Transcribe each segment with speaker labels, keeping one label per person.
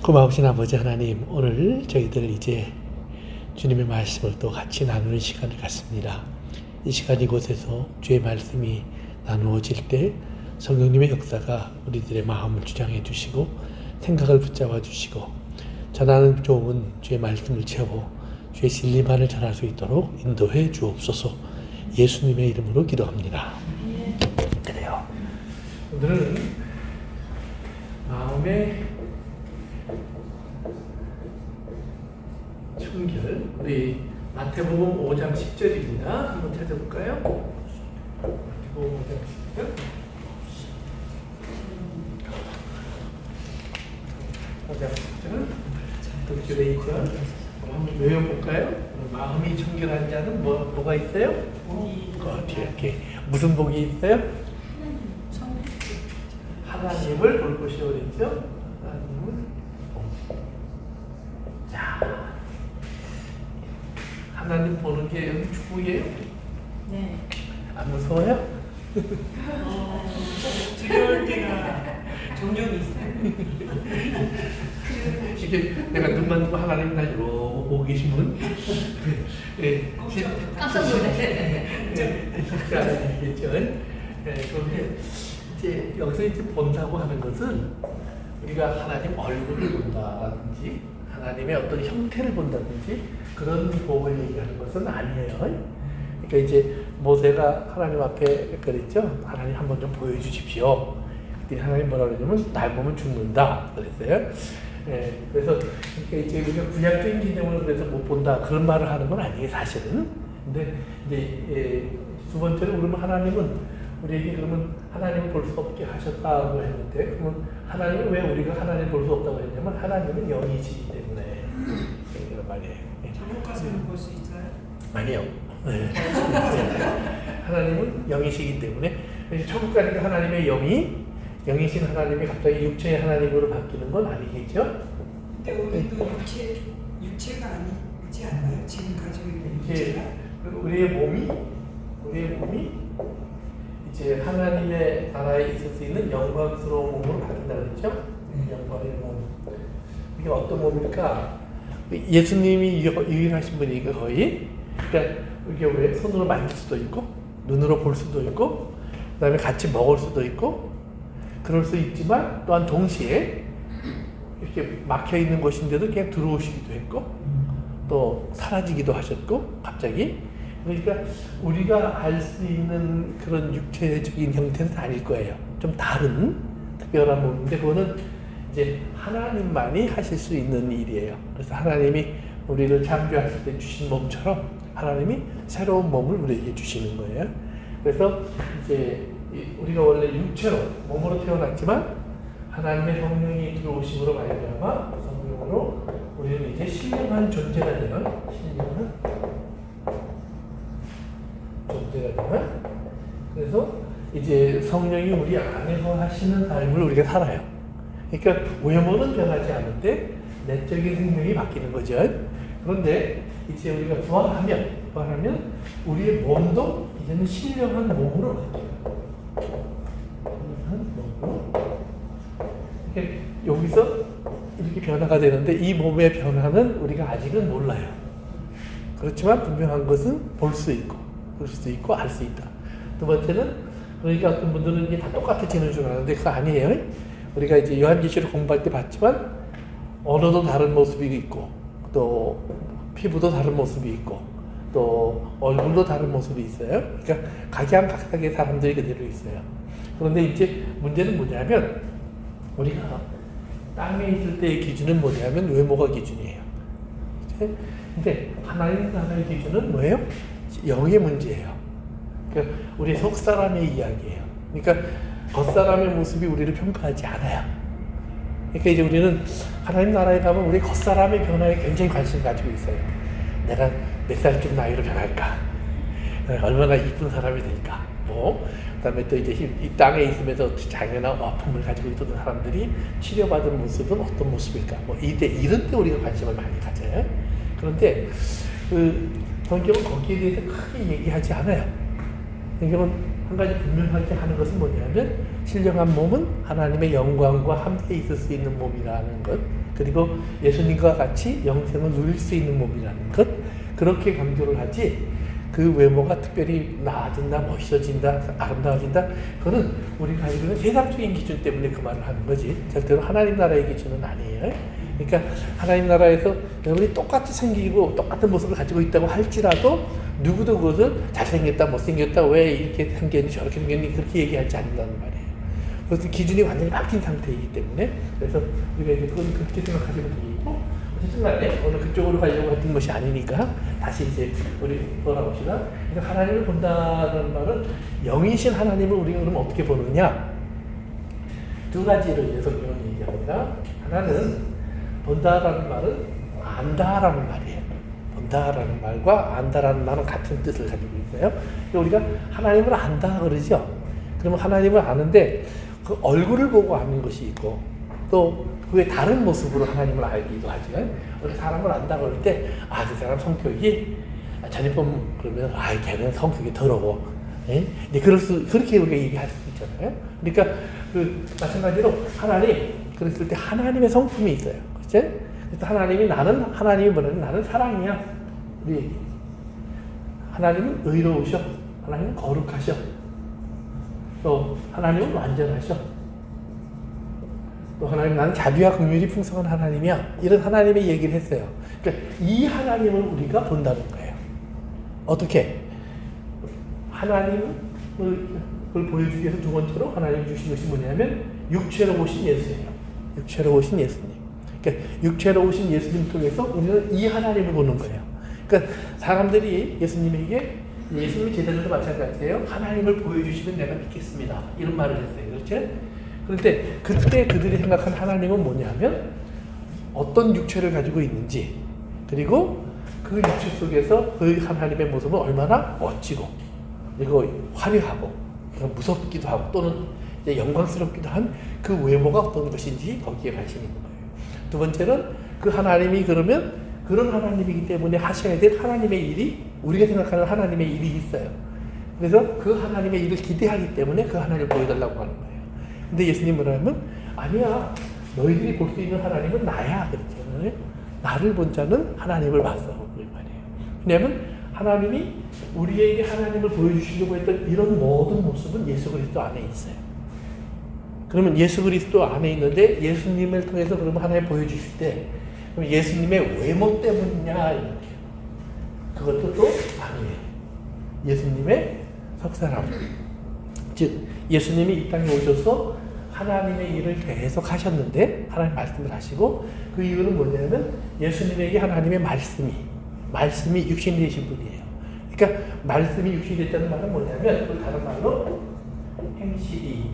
Speaker 1: 고마우신 아버지 하나님, 오늘 저희들 이제 주님의 말씀을 또 같이 나누는 시간을 갖습니다. 이 시간 이곳에서 주의 말씀이 나누어질 때 성령님의 역사가 우리들의 마음을 주장해 주시고 생각을 붙잡아 주시고 전하는 좋은 주의 말씀을 채워 주의 진리만을 전할 수 있도록 인도해 주옵소서. 예수님의 이름으로 기도합니다. 그래요. 오늘은 마음의 청결, 우리 마태복음 5장 10절입니다. 한번 찾아볼까요? 마태복음 5장 10절. 5장 10절. 독주레이저. 한번 외워볼까요? 마음이 청결한 자는 뭐가 있어요? 어디 이렇게 무슨 복이 있어요? 하나님을 볼 것이요 그랬죠? 하나님을 자, 하나님 보는 게 여기 축복이에요?
Speaker 2: 네.
Speaker 1: 안 무서워요?
Speaker 2: 두려울 때가 종종 있어요.
Speaker 1: 이게 내가 눈만 뜨고 하나님 날 이러고 보고 계시면
Speaker 2: 깜짝 놀랐네.
Speaker 1: 그렇게 알아야겠죠. 그런데 이제 여기서 이제 본다고 하는 것은 우리가 하나님 얼굴을 본다든지 하나님의 어떤 형태를 본다든지 그런 복을 얘기하는 것은 아니에요. 그러니까 이제 모세가 하나님 앞에 그랬죠. 하나님 한번 좀 보여주십시오. 그때 하나님 뭐라 그러냐면 날 보면 죽는다 그랬어요. 그래서 그러니까 이제 우리가 구약적인 개념으로 그래서 못 본다 그런 말을 하는 건 아니에요, 사실은. 근데 이제 두 번째로 그러면 하나님은 우리에게 그러면 하나님을 볼 수 없게 하셨다고 했는데 그러면 하나님은 왜 우리가 하나님을 볼 수 없다고 했냐면 하나님은 영이시기 때문에 그런 말이에요.
Speaker 2: 천국 가서는 볼 수 있어요?
Speaker 1: 아니요. 하나님은 영이시기 때문에 천국 가니까 하나님의 영이신 하나님이 갑자기 육체의 하나님으로 바뀌는 건 아니겠죠?
Speaker 2: 근데 우리도 육체가 아니지 않나요? 지금 가지고 있는 육체가?
Speaker 1: 우리의 몸이 이제 하나님의 나라에 있을 수 있는 영광스러운 몸으로 바뀐다 그랬죠? 영광의 몸. 이게 어떤 몸일까? 예수님이 유일하신 분이니까 거의. 그러니까 이게 왜 손으로 만질 수도 있고, 눈으로 볼 수도 있고, 그다음에 같이 먹을 수도 있고, 그럴 수 있지만 또한 동시에 이렇게 막혀 있는 곳인데도 그냥 들어오시기도 했고, 또 사라지기도 하셨고, 갑자기. 그러니까 우리가 알 수 있는 그런 육체적인 형태는 아닐 거예요. 좀 다른 특별한 몸인데 그거는 이제 하나님만이 하실 수 있는 일이에요. 그래서 하나님이 우리를 창조하실 때 주신 몸처럼 하나님이 새로운 몸을 우리에게 주시는 거예요. 그래서 이제 우리가 원래 육체로 몸으로 태어났지만 하나님의 성령이 들어오심으로 말미암아 성령으로 우리는 이제 신령한 존재가 되는 그래서 이제 성령이 우리 안에서 하시는 삶을 우리가 살아요. 그러니까 외모는 변하지 않는데 내적인 생명이 바뀌는 거죠. 그런데 이제 우리가 부활하면 우리의 몸도 이제는 신령한 몸으로 바뀌어요. 그러니까 여기서 이렇게 변화가 되는데 이 몸의 변화는 우리가 아직은 몰라요. 그렇지만 분명한 것은 볼 수 있고 알 수 있다. 두 번째는 그러니까 어떤 분들은 이게 다 똑같아지는 줄 아는데 그거 아니에요. 우리가 이제 요한계시록 공부할 때 봤지만 언어도 다른 모습이 있고 또 피부도 다른 모습이 있고 또 얼굴도 다른 모습이 있어요. 그러니까 각양각색의 사람들이 그대로 있어요. 그런데 이제 문제는 뭐냐면 우리가 땅에 있을 때의 기준은 뭐냐면 외모가 기준이에요. 근데 하나님 나라의 기준은 뭐예요? 영의 문제예요. 그러니까 우리 속 사람의 이야기예요. 그러니까 겉사람의 모습이 우리를 평가하지 않아요. 그러니까 이제 우리는 하나님 나라에 가면 우리 겉사람의 변화에 굉장히 관심을 가지고 있어요. 내가 몇 살쯤 나이로 변할까? 얼마나 이쁜 사람이 될까? 그다음에 또 이제 이 땅에 있으면서 장애나 아픔을 가지고 있던 사람들이 치료받은 모습은 어떤 모습일까? 이런 때 우리가 관심을 많이 가져요. 그런데 성경은 거기에 대해서 크게 얘기하지 않아요. 성경은 한 가지 분명하게 하는 것은 뭐냐면 신령한 몸은 하나님의 영광과 함께 있을 수 있는 몸이라는 것, 그리고 예수님과 같이 영생을 누릴 수 있는 몸이라는 것, 그렇게 강조를 하지 그 외모가 특별히 나아진다, 멋있어진다, 아름다워진다, 그거는 우리가 가지고 있는 세상적인 기준 때문에 그 말을 하는 거지 절대로 하나님 나라의 기준은 아니에요. 그러니까 하나님 나라에서 여러분이 똑같이 생기고 똑같은 모습을 가지고 있다고 할지라도 누구도 그것을 잘생겼다, 못생겼다, 왜 이렇게 생겼니, 저렇게 생겼니 그렇게 얘기하지 않는다는 말이에요. 그것은 기준이 완전히 바뀐 상태이기 때문에, 그래서 우리가 이제 그건 그렇게 생각하시면 되고, 어쨌든 간에 오늘 그쪽으로 가려고 했던 것이 아니니까 다시 이제 우리 돌아봅시다. 그래서 하나님을 본다는 말은 영이신 하나님을 우리가 그럼 어떻게 보느냐, 두 가지를 이제 성경은 얘기합니다. 하나는 본다라는 말은 안다라는 말이에요. 본다라는 말과 안다라는 말은 같은 뜻을 가지고 있어요. 우리가 하나님을 안다 그러죠. 그러면 하나님을 아는데 그 얼굴을 보고 아는 것이 있고 또 그의 다른 모습으로 하나님을 알기도 하죠. 우리 사람을 안다 그럴 때 그 사람 성격이 전입범 그러면 걔는 성격이 더러워. 근데 그렇게 우리가 얘기할 수 있잖아요. 그러니까 마찬가지로 하나님 그랬을 때 하나님의 성품이 있어요. 그렇죠? 그래서 하나님이 뭐냐면 나는 사랑이야. 우리 얘기. 하나님은 의로우셔. 하나님은 거룩하셔. 또 하나님은 완전하셔. 또 하나님 나는 자비와 긍휼이 풍성한 하나님이야. 이런 하나님의 얘기를 했어요. 그러니까 이 하나님을 우리가 본다는 거예요. 어떻게? 하나님을 보여주기 위해서 두 번째로 하나님이 주신 것이 뭐냐면 육체로 오신 예수예요. 육체로 오신 예수님. 그러니까 육체로 오신 예수님 통해서 우리는 이 하나님을 보는 거예요. 그러니까 사람들이 예수님에게 예수님의 제자들도 마찬가지예요. 하나님을 보여주시면 내가 믿겠습니다. 이런 말을 했어요. 그렇죠? 그런데 그때 그들이 생각한 하나님은 뭐냐면 어떤 육체를 가지고 있는지, 그리고 그 육체 속에서 그 하나님의 모습은 얼마나 멋지고 그리고 화려하고 무섭기도 하고 또는 이제 영광스럽기도 한 그 외모가 어떤 것인지 거기에 관심이 있는 거예요. 두 번째는 그 하나님이 그러면 그런 하나님이기 때문에 하셔야 될 하나님의 일이, 우리가 생각하는 하나님의 일이 있어요. 그래서 그 하나님의 일을 기대하기 때문에 그 하나님을 보여달라고 하는 거예요. 근데 예수님 뭐라면 아니야, 너희들이 볼 수 있는 하나님은 나야. 그렇잖아요. 나를 본 자는 하나님을 봤어. 그 말이에요. 왜냐하면 하나님이 우리에게 하나님을 보여주시려고 했던 이런 모든 모습은 예수 그리스도 안에 있어요. 그러면 예수 그리스도 안에 있는데 예수님을 통해서 그러면 하나님 보여주실 때 그럼 예수님의 외모 때문이냐? 그것도 또 아니에요. 예수님의 석사람. 즉 예수님이 이 땅에 오셔서 하나님의 일을 계속 하셨는데 하나님 말씀을 하시고, 그 이유는 뭐냐면 예수님에게 하나님의 말씀이 육신이 되신 분이에요. 그러니까 말씀이 육신이 됐다는 말은 뭐냐면 그 다른 말로 행실이,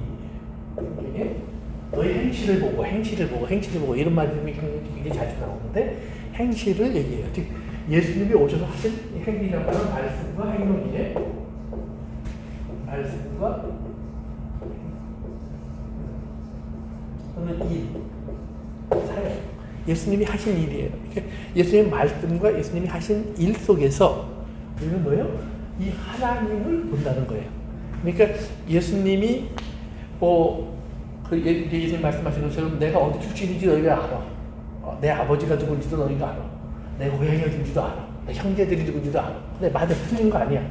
Speaker 1: 너희 행실을 보고 이런 말씀이 굉장히 자주 나오는데 행실을 얘기해요. 즉 예수님이 오셔서 하신 행위라는 말씀과 행동이에요. 말씀과 또는 일, 사역. 예수님이 하신 일이에요. 그러니까 예수님의 말씀과 예수님이 하신 일 속에서 우리는 뭐예요? 이 하나님을 본다는 거예요. 그러니까 예수님이 예수님 말씀하신 것처럼 내가 어디 출신인지 너희가 알아. 내 아버지가 누군지도 너희가 알아. 내 고향이 어딘지도 알아. 내 형제들이 누군지도 알아. 근데 맞아, 틀린 거 아니야.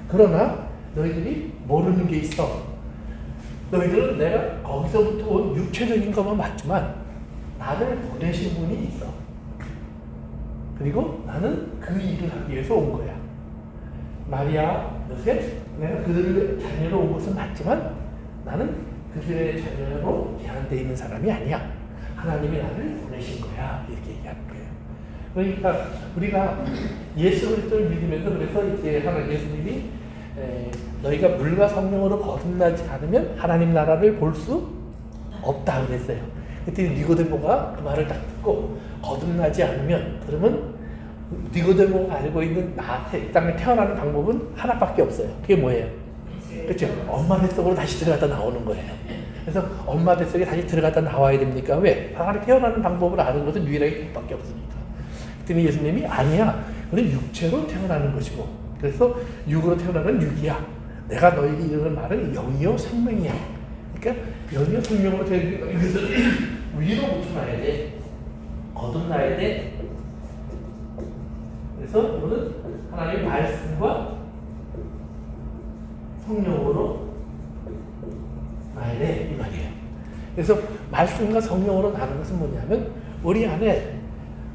Speaker 1: 그러나 너희들이 모르는 게 있어. 너희들은 내가 거기서부터 온 육체적인 것만 맞지만 나를 보내신 분이 있어. 그리고 나는 그 일을 하기 위해서 온 거야. 마리아, 요셉, 내가 그들을 자녀로 온 것은 맞지만 나는 그들의 자녀로 제한되어 있는 사람이 아니야. 하나님이 나를 보내신 거야. 이렇게 얘기하는 거예요. 그러니까 우리가 예수 그리스도를 믿으면서 그래서 이제 예수님이 너희가 물과 성령으로 거듭나지 않으면 하나님 나라를 볼 수 없다 그랬어요. 그때 니고데모가 그 말을 딱 듣고 거듭나지 않으면, 그러면 니고데모가 알고 있는 이 땅에 태어나는 방법은 하나밖에 없어요. 그게 뭐예요? 그렇죠? 엄마 뱃속으로 다시 들어갔다 나오는 거예요. 그래서 엄마 뱃속에 다시 들어갔다 나와야 됩니까? 왜? 바로 태어나는 방법을 아는 것은 유일하게 그밖에 없으니까. 그랬더니 예수님이 아니야. 그건 육체로 태어나는 것이고, 그래서 육으로 태어나는 육이야. 내가 너에게 이르는 말은 영이요 생명이야. 그러니까 영이요 생명으로 되는 여기서 위로부터 놔야 돼. 거듭나야 돼. 그래서 이거는 하나님의 말씀과 성령으로 놔야 돼 이 말이에요. 그래서 말씀과 성령으로 나는 것은 뭐냐면 우리 안에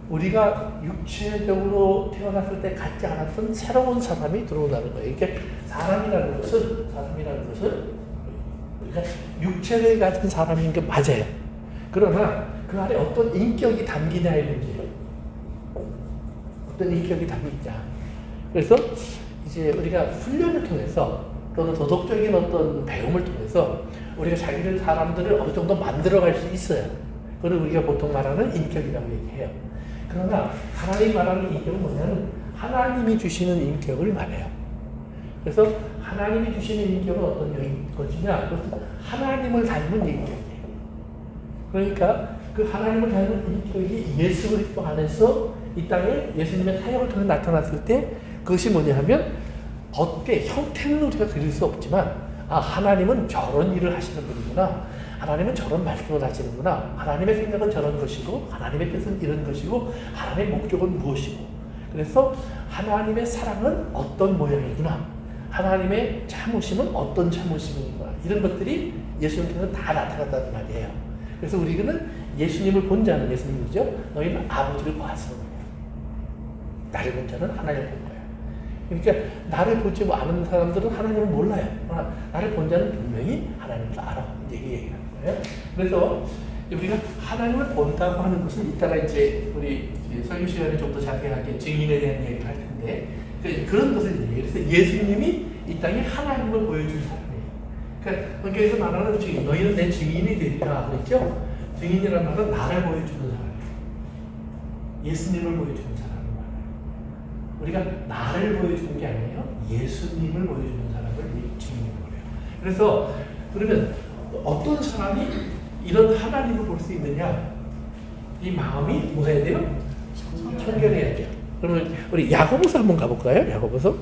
Speaker 1: 우리가 육체적으로 태어났을 때 갖지 않았던 새로운 사람이 들어온다는 거예요. 이게 사람이라는 것은 우리가 육체를 가진 사람인 게 맞아요. 그러나 그 안에 어떤 인격이 담기냐의 문제예요. 어떤 인격이 담기냐. 그래서 이제 우리가 훈련을 통해서 또는 도덕적인 어떤 배움을 통해서 우리가 자기들 사람들을 어느 정도 만들어갈 수 있어요. 그걸 우리가 보통 말하는 인격이라고 얘기해요. 그러나 하나님이 말하는 인격은 뭐냐면 하나님이 주시는 인격을 말해요. 그래서 하나님이 주시는 인격은 어떤 것이냐? 그것은 하나님을 닮은 인격이에요. 그러니까 그 하나님을 닮은 인격이 예수 그리스도 안에서 이 땅에 예수님의 사역을 통해 나타났을 때 그것이 뭐냐 하면 겉에 형태는 우리가 그릴 수 없지만 하나님은 저런 일을 하시는 분이구나. 하나님은 저런 말씀을 하시는구나. 하나님의 생각은 저런 것이고 하나님의 뜻은 이런 것이고 하나님의 목적은 무엇이고 그래서 하나님의 사랑은 어떤 모양이구나. 하나님의 참으심은 어떤 참으심이구나. 이런 것들이 예수님 통해서 다 나타났다는 말이에요. 그래서 우리는 예수님을 본 자는 예수님이죠. 너희는 아버지를 보았어. 나를 본 자는 하나님을 본 거예요. 그러니까 나를 보지 않은 사람들은 하나님을 몰라요. 나를 본 자는 분명히 하나님을 알아. 이제 이 얘기하는 거예요. 그래서 우리가 하나님을 본다고 하는 것은 이따가 이제 우리 설교 시간에 좀 더 자세하게 증인에 대한 얘기를 할 텐데 그런 것을 얘기해요. 그래서 예수님이 이 땅에 하나님을 보여준 사람이에요. 그러니까 성경에서 말하는 증인, 너희는 내 증인이 되리라 그랬죠? 증인이라는 말은 나를 보여주는 사람이에요. 예수님을 보여주는 사람. 우리가 나를 보여주는 게 아니에요. 예수님을 보여주는 사람을 증인이라고 그래요. 그래서 그러면 어떤 사람이 이런 하나님을 볼 수 있느냐? 이 마음이 뭐 해야 돼요? 청결해야 돼요. 그러면 우리 야고보서 한번 가볼까요? 야고보서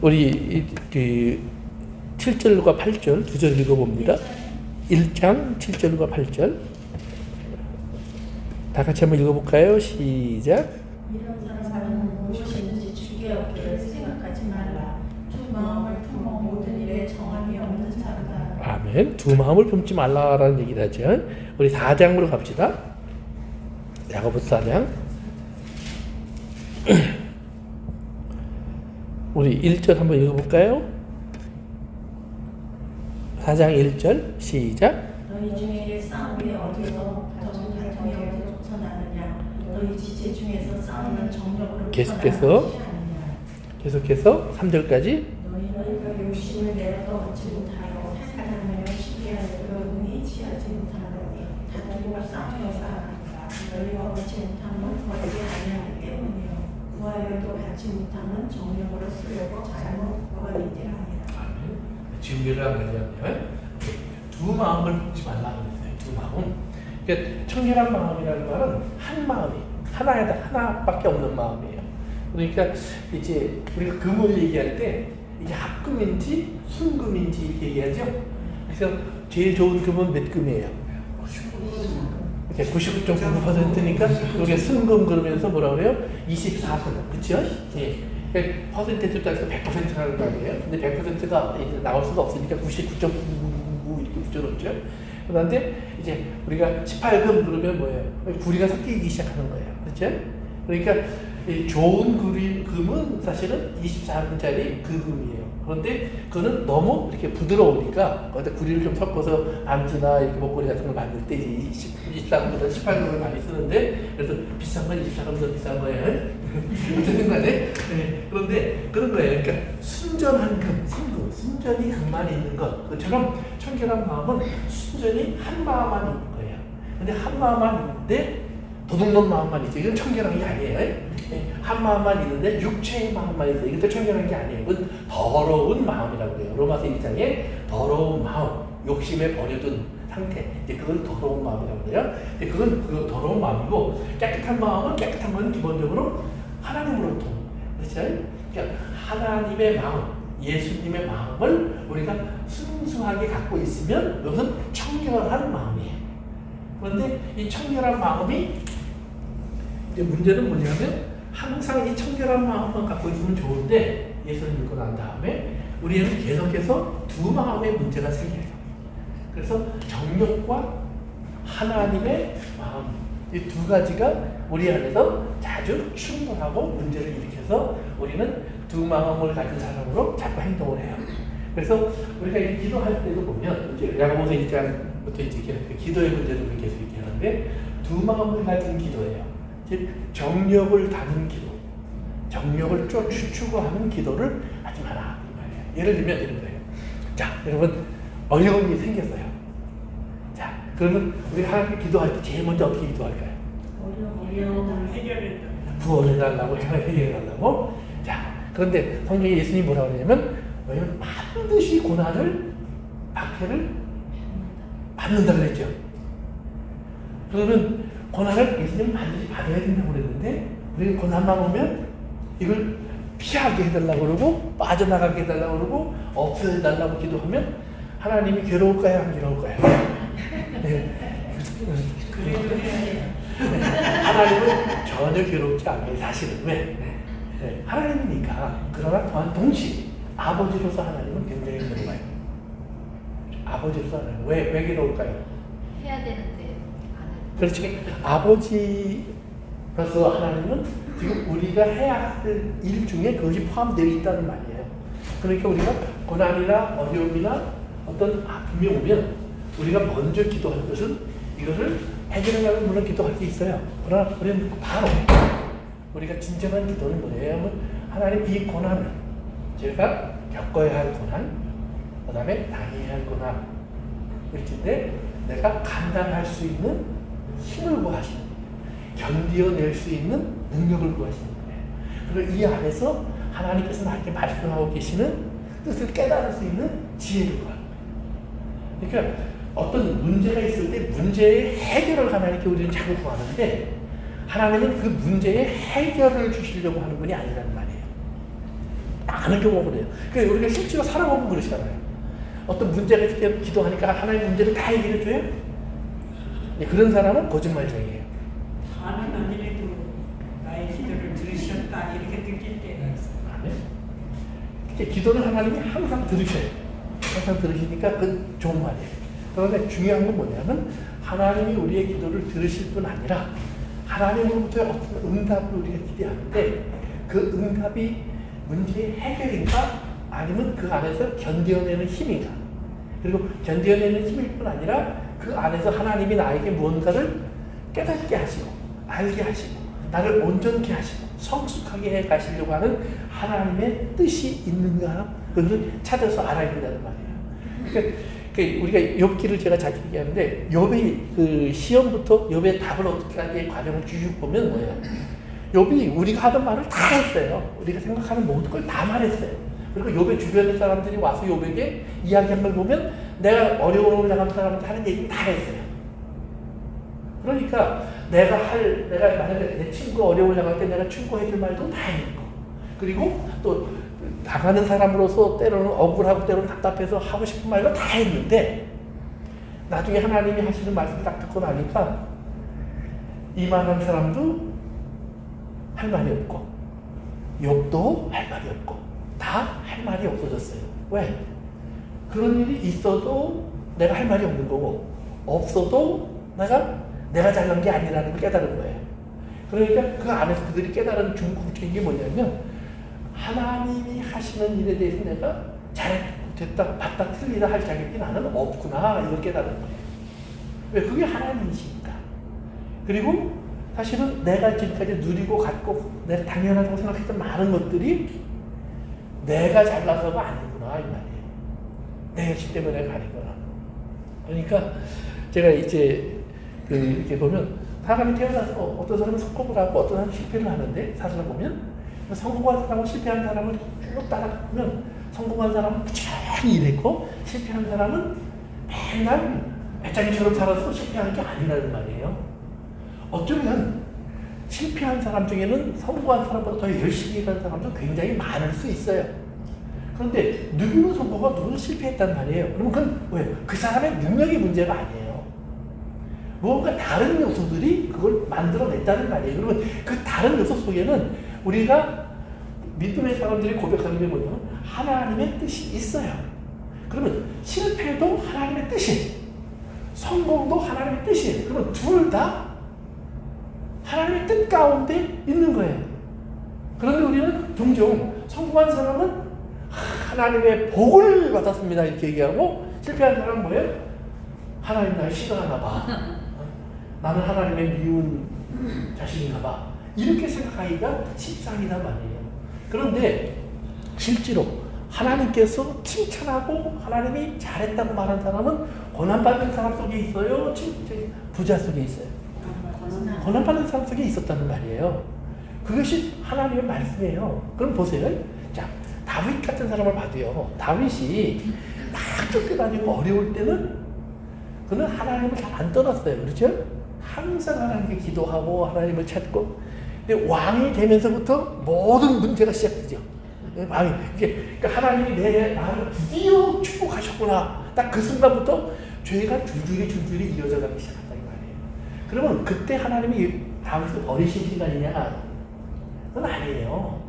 Speaker 1: 우리 그 7절과 8절 두 절 읽어봅니다. 1장 7절과 8절 다 같이 한번 읽어볼까요? 시작.
Speaker 3: 이런 사람은 무엇이든지 주께 얻기를 생각하지 말라. 두 마음을 품어 모든 일에 정함이 없는 자로다.
Speaker 1: 아멘. 두 마음을 품지 말라라는 얘기를 하죠. 우리 4장으로 갑시다. 야고보서 4장 우리 1절 한번 읽어볼까요? 4장 1절 시작.
Speaker 3: 너희 중에 싸움이 어디서 다툼이 어디서 솟아나느냐. 너희 지체 중에서 싸우는 정력으로
Speaker 1: 계속해서 3절까지
Speaker 3: 너희가 욕심을 내어도 얻지 못하여 사랑하며 쉽게 하여도 능히 취하지 못하노니 다투고 싸우며 살아간다. 너희가 얻지 못하면 버리지 아니하기 때문이요 구하여도 받지 못하면 정력으로 쓰려고 잘못 버리니라.
Speaker 1: 준비를 하면 두 마음을 품지 말라고 했어요. 두 마음. 그러니까 청결한 마음이라는 말은 한 마음이 하나밖에 없는 마음이에요. 그러니까 이제 우리가 금을 얘기할 때 이게 합금인지 순금인지 이렇게 얘기하죠. 그래서 제일 좋은 금은 몇 금이에요? 99.99%니까 이게 순금 그러면서 뭐라 그래요? 24금, 그렇죠? 예. 퍼센테이지 따져서 100%라는 거 아니에요? 근데 100%가 나올 수가 없으니까 99.99 이렇게 붙여놓죠. 그런데 이제 우리가 18금 그러면 뭐예요? 구리가 섞이기 시작하는 거예요. 그렇죠? 그러니까 좋은 금은 사실은 24금짜리 그 금이에요. 그런데 그거는 너무 이렇게 부드러우니까 거기다 구리를 좀 섞어서 안주나 이렇게 목걸이 같은 걸 만들 때 이제 24금보다 18금을 많이 쓰는데 그래서 비싼 건 24금 더 비싼 거예요. 어쨌든 간에 네. 그런데 그런 거예요. 그러니까 순전한 금, 순전히 금만 있는 것 그처럼 청결한 마음은 순전히 한 마음만 있는 거예요. 근데 한 마음만 있는데 도둑놈 마음만 있어요. 이건 청결한 게 아니에요. 한 마음만 있는데 육체의 마음만 있어요. 이것도 청결한 게 아니에요. 이건 더러운 마음이라고 해요. 로마서 1장에 더러운 마음, 욕심에 버려둔 상태. 이제 그걸 더러운 마음이라고 해요. 이제 그건 그 더러운 마음이고 깨끗한 마음은 깨끗한 건 기본적으로 하나님으로부터. 그렇죠? 그러니까 하나님의 마음, 예수님의 마음을 우리가 순수하게 갖고 있으면 이것은 청결한 마음이에요. 그런데 이 청결한 마음이 이제 문제는 뭐냐면 항상 이 청결한 마음만 갖고 있으면 좋은데 예수를 믿고 난 다음에 우리는 계속해서 두 마음의 문제가 생겨요. 그래서 정욕과 하나님의 마음 이 두 가지가 우리 안에서 자주 충돌하고 문제를 일으켜서 우리는 두 마음을 가진 사람으로 자꾸 행동을 해요. 그래서 우리가 이 기도할 때도 보면 이제 야고보서 1장부터 이제 기도의 문제를 계속 얘기하는데 두 마음을 가진 기도예요. 즉 정욕을 다는 기도, 정욕을 추구하는 기도를 하지 마라 이 말이에요. 예를 들면 이런 거예요. 자, 여러분 어려운 일이 생겼어요. 자, 그러면 우리 하나님께 기도할 때 제일 먼저 어떻게 기도할까요?
Speaker 2: 어려움을 해결했다.
Speaker 1: 구원해달라고, 해결해달라고. 자, 그런데 성경에 예수님이 뭐라고 그러냐면 왜냐면 반드시 고난을, 박해를 받는다 그랬죠. 그러면 고난을 예수님은 반드시 받아야 된다고 그랬는데 우리가 고난만 오면 이걸 피하게 해달라고 그러고 빠져나가게 해달라고 그러고 없애달라고 기도하면 하나님이 괴로울까요? 안 괴로울까요? 네.
Speaker 2: 그래도 해야 돼요.
Speaker 1: 하나님은 전혀 괴롭지 않아요. 사실은 왜? 네. 하나님이니까. 그러나 또한 동시에 아버지로서 하나님은 굉장히 괴로워요. 아버지로서 하나님 왜 괴로울까요?
Speaker 4: 해야 되는데 안 해.
Speaker 1: 그렇지. 아버지로서 하나님은 지금 우리가 해야 할 일 중에 그것이 포함되어 있다는 말이에요. 그러니까 우리가 고난이나 어려움이나 어떤 아픔이 오면 우리가 먼저 기도하는 것은 이것을 해결하려면 물론 기도할 수 있어요. 그러나 우리는 바로 우리가 진정한 기도는 뭐예요? 하나님 이 고난을 제가 겪어야 할 고난, 그 다음에 당해야 할 고난 일진데 내가 감당할 수 있는 힘을 구하시는 거예요. 견디어낼 수 있는 능력을 구하시는 거예요. 그리고 이 안에서 하나님께서 나에게 말씀하고 계시는 뜻을 깨달을 수 있는 지혜를 구하는 거예요. 그러니까 어떤 문제가 있을 때 문제의 해결을 하나님께 우리는 자꾸 구하는데 하나님은 그 문제의 해결을 주시려고 하는 분이 아니라는 말이에요. 많은 경우가 그래요. 그러니까 우리가 실제로 살아보면 그러시잖아요. 어떤 문제가 있을 때 기도하니까 하나님 문제를 다 해결해줘요? 그런 사람은 거짓말쟁이에요.
Speaker 2: 다는 아니래도 나의 기도를 들으셨다 이렇게 느낄 때가 있어요.
Speaker 1: 그러니까 기도를 하나님이 항상 들으셔요. 항상 들으시니까 그건 좋은 말이에요. 그런데 중요한 건 뭐냐면 하나님이 우리의 기도를 들으실 뿐 아니라 하나님으로부터의 어떤 응답을 우리가 기대하는데 그 응답이 문제의 해결인가 아니면 그 안에서 견뎌내는 힘인가. 그리고 견뎌내는 힘일 뿐 아니라 그 안에서 하나님이 나에게 무언가를 깨닫게 하시고 알게 하시고 나를 온전케 하시고 성숙하게 해 가시려고 하는 하나님의 뜻이 있는가 그것을 찾아서 알아야 된다는 말이에요. 그러니까 우리가 욥기를 제가 자주 얘기하는데 욥이 그 시험부터 욥의 답을 어떻게 하게 과정을 쭉 보면 뭐예요? 욥이 우리가 하던 말을 다 했어요. 우리가 생각하는 모든 걸 다 말했어요. 그리고 욥의 주변의 사람들이 와서 욥에게 이야기한 걸 보면 내가 어려움을 당한 사람한테 하는 얘기를 다 했어요. 그러니까 내가 만약에 내 친구가 어려움을 당할 때 내가 충고해줄 말도 다 했고 그리고 또 당하는 사람으로서 때로는 억울하고 때로는 답답해서 하고 싶은 말도 다 했는데 나중에 하나님이 하시는 말씀 딱 듣고 나니까 이만한 사람도 할 말이 없고 욥도 할 말이 없고 다 할 말이 없어졌어요. 왜? 그런 일이 있어도 내가 할 말이 없는 거고 없어도 내가 잘난 게 아니라는 걸 깨달은 거예요. 그러니까 그 안에서 그들이 깨달은 궁극적인 게 뭐냐면 하나님이 하시는 일에 대해서 내가 잘됐다, 맞다, 틀리다 할 자격이 나는 없구나 이걸 깨달은 거예요. 왜? 그게 하나님이시니까. 그리고 사실은 내가 지금까지 누리고 갖고 내가 당연하다고 생각했던 많은 것들이 내가 잘나서가 아니구나 이 말이에요. 내 열심 때문에 내가 아니구나. 그러니까 제가 이제 이렇게 보면 사람이 태어나서 어떤 사람은 성공을 하고 어떤 사람은 실패를 하는데 살다 보면 성공한 사람하고 실패한 사람을 쭉 따라가보면 성공한 사람은 부지런히 일했고 실패한 사람은 맨날 배짱이처럼 살아서 실패하는 게 아니라는 말이에요. 어쩌면 실패한 사람 중에는 성공한 사람보다 더 열심히 일하는 사람도 굉장히 많을 수 있어요. 그런데 누구는 성공하고 누구는 실패했단 말이에요. 그러면 그건 왜? 그 사람의 능력이 문제가 아니에요. 무언가 다른 요소들이 그걸 만들어냈다는 말이에요. 그러면 그 다른 요소 속에는 우리가 믿음의 사람들이 고백하는 게 뭐냐면 하나님의 뜻이 있어요. 그러면 실패도 하나님의 뜻이, 성공도 하나님의 뜻이에요. 그러면 둘 다 하나님의 뜻 가운데 있는 거예요. 그런데 우리는 종종 성공한 사람은 하나님의 복을 받았습니다 이렇게 얘기하고, 실패한 사람은 뭐예요? 하나님 날 싫어하나 봐. 나는 하나님의 미운 자식인가 봐. 이렇게 생각하기가 십상이단 말이에요. 그런데 실제로 하나님께서 칭찬하고 하나님이 잘했다고 말한 사람은 고난받는 사람 속에 있어요? 부자 속에 있어요? 고난받는 사람 속에 있었다는 말이에요. 그것이 하나님의 말씀이에요. 그럼 보세요. 자, 다윗 같은 사람을 봐도요. 다윗이 막 쫓겨다니고 어려울 때는 그는 하나님을 잘 안 떠났어요. 그렇죠? 항상 하나님께 기도하고 하나님을 찾고. 근데 왕이 되면서부터 모든 문제가 시작되죠. 왕이 이게 그러니까 하나님이 내 나를 드디어 축복하셨구나. 딱 그 순간부터 죄가 줄줄이 이어져 가기 시작한다 이 말이에요. 그러면 그때 하나님이 다윗을 버리신 시간이냐? 그건 아니에요.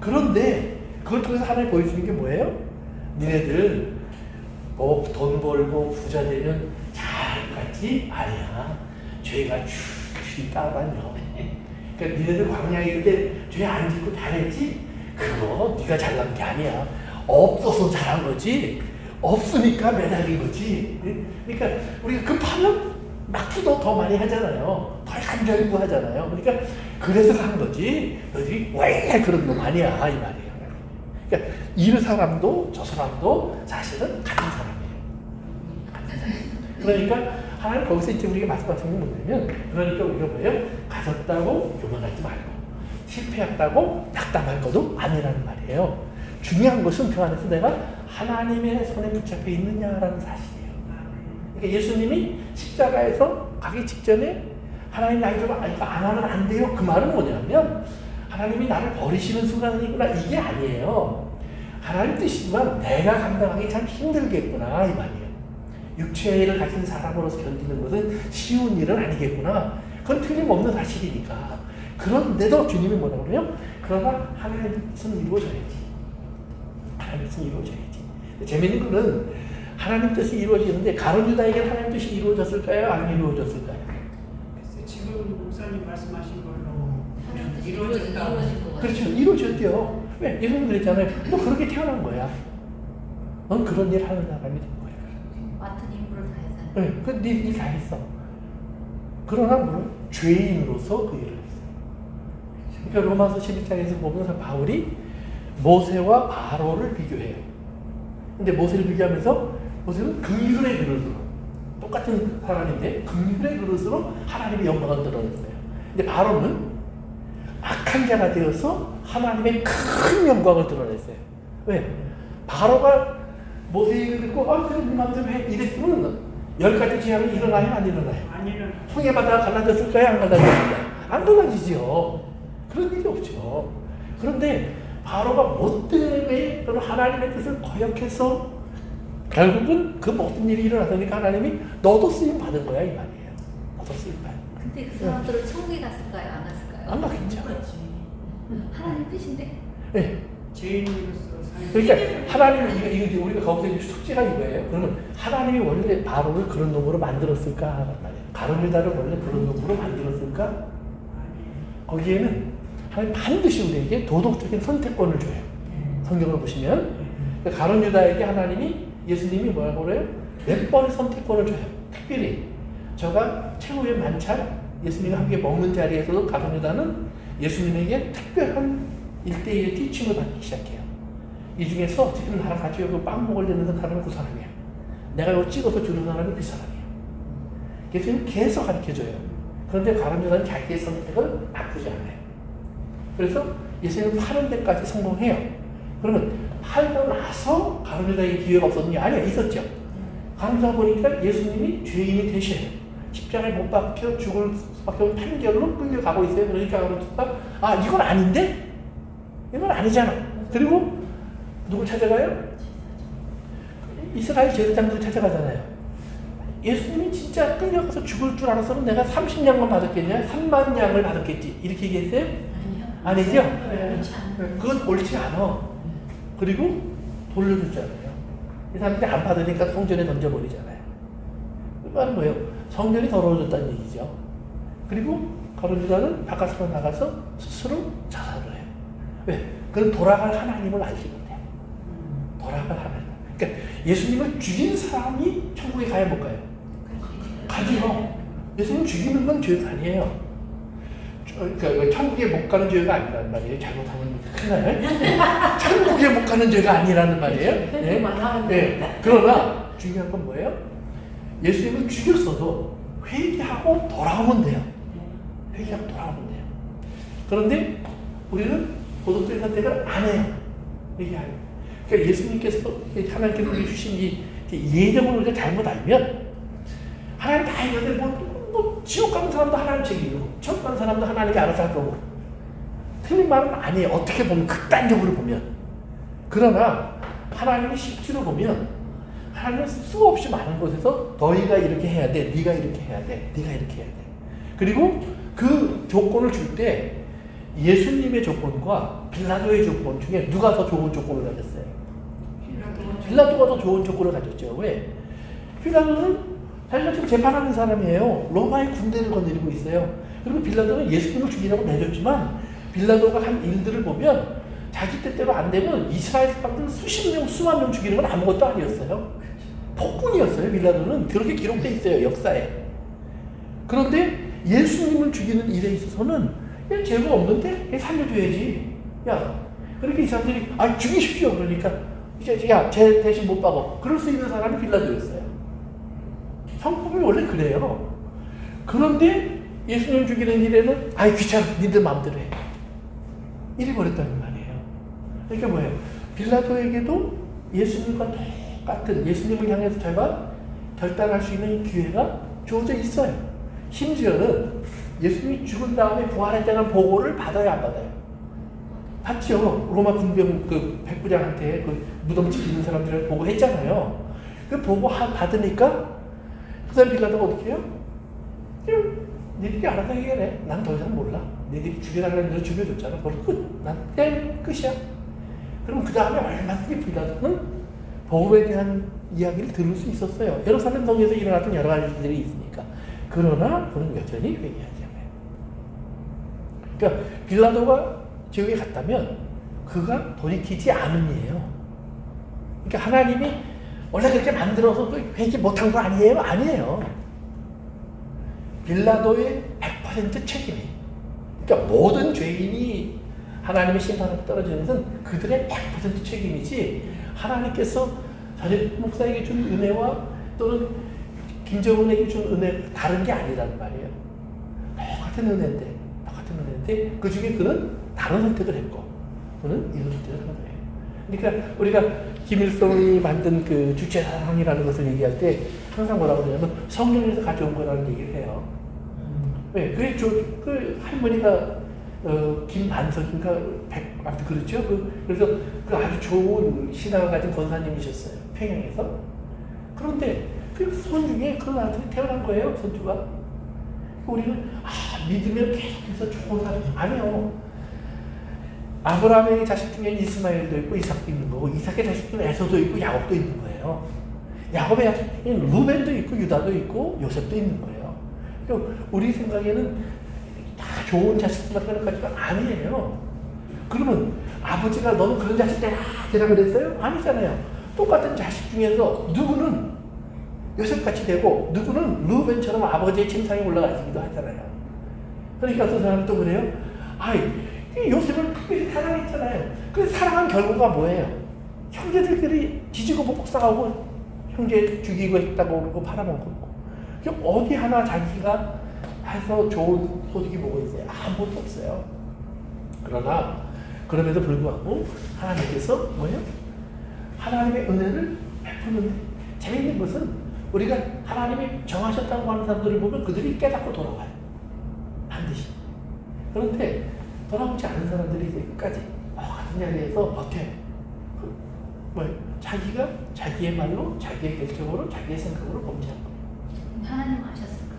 Speaker 1: 그런데 그걸 통해서 하나님 보여주는 게 뭐예요? 니네들 뭐 돈 벌고 부자 되면 잘같지 아니야. 죄가 줄줄이 따라다녀. 그러니까 니네들 광야에 있을 때 죄 안 짓고 잘했지? 그거 네가 잘난 게 아니야. 없어서 잘한 거지. 없으니까 매달린 거지. 그러니까 우리가 급하면 막기도 더 많이 하잖아요. 더 감정이고 하잖아요. 그러니까 그래서 한 거지. 너희들이 왜 그런 놈 아니야 이 말이에요. 그러니까 이 사람도 저 사람도 사실은 같은 사람이에요. 같은 사람. 그러니까 하나님 거기서 이제 우리가 말씀하시는 게 뭐냐면, 그러니까 우리가 뭐예요? 가졌다고 교만하지 말고 실패했다고 낙담할 것도 아니라는 말이에요. 중요한 것은 그 안에서 내가 하나님의 손에 붙잡혀 있느냐라는 사실이에요. 그러니까 예수님이 십자가에서 가기 직전에 하나님 나 이거 안 하면 안 돼요. 그 말은 뭐냐면 하나님이 나를 버리시는 순간이구나 이게 아니에요. 하나님 뜻이지만 내가 감당하기 참 힘들겠구나 이 말이에요. 육체를 가진 사람으로서 견디는 것은 쉬운 일은 아니겠구나. 그건 틀림없는 사실이니까. 그런데도 주님이 뭐라고 그래요? 그러나 하나님의 뜻은 이루어져야지. 하나님의 뜻은 이루어져야지. 재미있는 거는 하나님 뜻이 이루어지는데 가룟 유다에게는 하나님 뜻이 이루어졌을까요? 안 이루어졌을까요?
Speaker 2: 글쎄, 지금 목사님 말씀하신 걸로
Speaker 4: 하나님 뜻이
Speaker 2: 이루어진다.
Speaker 4: 이루어진 것 같아요.
Speaker 1: 그렇죠. 이루어졌죠. 왜? 예수님 그랬잖아요. 너 그렇게 태어난 거야. 넌 그런 일 하는 사람이 된 거야.
Speaker 4: 맡은 임무를 다 했잖아요.
Speaker 1: 네, 그 일 다 했어. 그러나 뭐 죄인으로서 그 일을 했어. 그러니까 로마서 11장에서 보면 바울이 모세와 바로를 비교해요. 근데 모세를 비교하면서 모세는 긍휼의 그릇으로, 똑같은 사람인데 긍휼의 그릇으로 하나님의 영광을 드러냈어요. 근데 바로는 악한 자가 되어서 하나님의 큰 영광을 드러냈어요. 왜? 바로가 모세 얘기를 듣고 그래 네 마음대로 해 이랬으면 10가지 죄악이 일어나요 안 일어나요?
Speaker 2: 아니는
Speaker 1: 홍해 바다가 갈라졌을까요 안 갈라졌을까요? 안 갈라지죠. 그런 일이 없죠. 그런데 바로가 뭐 때문에 하나님의 뜻을 거역해서 결국은 그 모든 일이 일어났으니까 하나님이 너도 쓰임 받은 거야 이 말이에요. 너도 쓰임 받은 거야.
Speaker 4: 근데 그 사람들은 천국에 갔을까요? 안 갔을까요?
Speaker 1: 안 갔겠죠.
Speaker 4: 하나님 뜻인데?
Speaker 1: 네.
Speaker 2: 죄인으로서
Speaker 1: 그러니까 하나님이 이거 우리가 거기서 이제 숙제가 이거예요. 그러면 하나님이 원래 바로를 그런 놈으로 만들었을까 말이에요. 가룟 유다를 원래 그런 놈으로 만들었을까? 거기에는 하나님 반드시 우리에게 도덕적인 선택권을 줘요. 성경을 보시면 가룟 유다에게 하나님이 예수님이 뭐라고 그래요? 몇 번의 선택권을 줘요. 특별히 저가 최후의 만찬 예수님과 함께 먹는 자리에서도 가룟 유다는 예수님에게 특별한 1대1의 티칭을 받기 시작해요. 이 중에서 지금 나랑 같이 여기 빵 먹으려는 사람은 그 사람이야. 내가 이거 찍어서 주는 사람은 그 사람이야. 예수님 계속 가르쳐줘요. 그런데 가룟 유다는 자기의 선택을 바꾸지 않아요. 그래서 예수님을 파는 데까지 성공해요. 그러면 팔고 나서 가룟 유다에게 기회가 없었는 게 아니에요. 있었죠. 간호사 보니까 예수님이 죄인이 되셔요. 십자가에 못 박혀 죽을 수밖에 없는 판결로 끌려가고 있어요. 그러니까 아 이건 아닌데? 이건 아니잖아. 그리고 누구 찾아가요? 이스라엘 제사장들 찾아가잖아요. 예수님이 진짜 끌려가서 죽을 줄 알았으면 내가 30냥만 받았겠냐? 3만 냥을 받았겠지. 이렇게 얘기했어요? 아니죠? 그건 옳지 않아. 그리고 돌려줬잖아요. 이 사람들이 안 받으니까 성전에 던져버리잖아요. 그 말은 뭐예요? 성전이 더러워졌다는 얘기죠. 그리고 가룟유다는 바깥으로 나가서 스스로 자살을 해요. 왜? 그건 돌아갈 하나님을 알지 못해요. 돌아갈 하나님. 그러니까 예수님을 죽인 사람이 천국에 가야 못 가요? 가지요. 예수님 죽이는 건 죄가 아니에요. 그러니까 천국에 못 가는 죄가 아니라는 말이에요. 잘못하면 큰일 나요. 천국에 못 가는 죄가 아니라는 말이에요. 네. 네. 그러나 중요한 건 뭐예요? 예수님을 죽였어도 회개하고 돌아오면 돼요. 회개하고 돌아오면 돼요. 그런데 우리는 도덕적인 선택을 안 해요. 회개하고. 그러니까 예수님께서 하나님께서 우리 주신 이 예정을 우리가 잘못 알면 하나님 다 이거들 뭐 지옥 가는 사람도 하나님 책임이고 천국 가는 사람도 하나님이 알아서 할 거고 틀린 말은 아니에요. 어떻게 보면 극단적으로 보면. 그러나 하나님이 실제로 보면 하나님은 수없이 많은 곳에서 너희가 이렇게 해야 돼, 네가 이렇게 해야 돼, 네가 이렇게 해야 돼. 그리고 그 조건을 줄 때 예수님의 조건과 빌라도의 조건 중에 누가 더 좋은 조건을 가졌어요? 빌라도가 더 좋은 조건을 가졌죠. 왜? 빌라도는 자기가 지금 재판하는 사람이에요. 로마의 군대를 거느리고 있어요. 그리고 빌라도는 예수님을 죽이라고 내줬지만 빌라도가 한 일들을 보면 자기 뜻대로 안 되면 이스라엘 사람들 수십 명, 수만 명 죽이는 건 아무것도 아니었어요. 폭군이었어요. 빌라도는 그렇게 기록돼 있어요. 역사에. 그런데 예수님을 죽이는 일에 있어서는 야, 죄가 없는데 살려줘야지. 야, 그렇게 이 사람들이 아 죽이십시오. 그러니까 이제 야, 죄 대신 못 박어. 그럴 수 있는 사람이 빌라도였어요. 성품이 원래 그래요. 그런데 예수님 죽이는 일에는 아이 귀찮아. 니들 마음대로 해. 이래 버렸다는 말이에요. 그러니까 뭐예요? 빌라도에게도 예수님과 똑같은 예수님을 향해서 저희가 결단할 수 있는 기회가 주어져 있어요. 심지어는 예수님이 죽은 다음에 부활했다는 보고를 받아야 안 받아요? 받죠. 로마 군병 그 백부장한테 그 무덤 지키는 사람들을 보고했잖아요. 그 보고 받으니까 그 사람 빌라도가 어떻게 해요? 니들이 알아서 해결해. 난 더 이상 몰라. 니들이 죽여달라는 대로 죽여줬잖아. 그럼 끝. 난 그냥 끝이야. 그럼 그 다음에 얼마든지 빌라도는 복음에 대한 이야기를 들을 수 있었어요. 예루살렘 성에서 일어났던 여러 가지 일들이 있으니까. 그러나 그는 여전히 회개하지 않아요. 그러니까 빌라도가 지옥에 갔다면 그가 돌이키지 않음이에요. 그러니까 하나님이 원래 그렇게 만들어서 회개 못한 거 아니에요? 아니에요. 빌라도의 100% 책임이. 그러니까 모든 죄인이 하나님의 심판으로 떨어지는 것은 그들의 100% 책임이지 하나님께서 전임 목사에게 준 은혜와 또는 김정은에게 준 은혜 다른 게 아니라는 말이에요. 똑같은 은혜인데 그 중에 그는 다른 선택을 했고 그는 이런 선택을 한 거예요. 그러니까 우리가 김일성이 만든 그 주체사상이라는 것을 얘기할 때 항상 뭐라고 그러냐면 성경에서 가져온 거라는 얘기를 해요. 왜? 그 할머니가 김반석인가 아무튼 그렇죠. 그래서 그 아주 좋은 신앙을 가진 권사님이셨어요. 평양에서. 그런데 그 손 중에 그런 아들이 태어난 거예요. 손주가. 우리는 믿으면 계속해서 좋은 사람이 아니요. 아브라함의 자식 중에 이스마엘도 있고 이삭도 있는 거고 이삭의 자식 중에 에서도 있고 야곱도 있는 거예요. 야곱의 자식 중에 루벤도 있고 유다도 있고 요셉도 있는 거예요. 그러니까 우리 생각에는 다 좋은 자식들만 생각하지만 아니에요. 그러면 아버지가 너는 그런 자식 되라 그랬어요? 아니잖아요. 똑같은 자식 중에서 누구는 요셉같이 되고 누구는 루벤처럼 아버지의 침상에 올라가기도 하잖아요. 그러니까 어떤 사람은 또 그래요? 요셉을 특별히 사랑했잖아요. 그래서 사랑한 결과가 뭐예요? 형제들끼리 지지고 볶고 싸우고 형제 죽이고 했다고 그러고 팔아먹고 어디 하나 자기가 해서 좋은 소득이 뭐가 있어요? 아무것도 없어요. 그러나 그럼에도 불구하고 하나님께서 뭐예요? 하나님의 은혜를 베푸는데 재미있는 것은 우리가 하나님이 정하셨다고 하는 사람들을 보면 그들이 깨닫고 돌아와요. 반드시. 그런데 돌아오지 않는 사람들이 이제 끝까지 같은 자리에서 버텨요. 자기가 자기의 말로, 자기의 결정으로, 자기의 생각으로 범죄한 거예요.
Speaker 4: 하나님 아셨을까?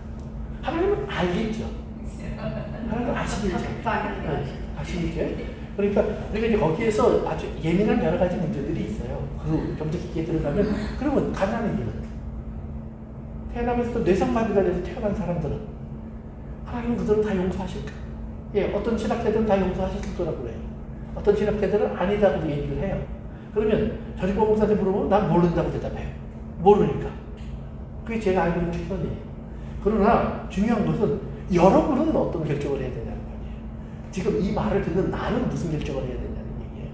Speaker 1: 하나님은 알겠죠. 하나님은 아시겠죠. 아시겠죠. 그러니까 우리가 이제 거기에서 아주 예민한 여러 가지 문제들이 있어요. 그 좀 더 깊게 들어가면 그러면 가난한 이유는 태어나면서 뇌성마비가 돼서 태어난 사람들은 하나님 그들은 다 용서하실까? 예, 어떤 신학자들은 다 용서하셨을 거라고 해요. 어떤 신학자들은 아니다고 얘기를 해요. 그러면 저리고 목사한테 물어보면 난 모른다고 대답해요. 모르니까. 그게 제가 알고 있는 최선이에요. 그러나 중요한 것은 여러분은 어떤 결정을 해야 되냐는 거예요. 지금 이 말을 듣는 나는 무슨 결정을 해야 되냐는 얘기예요.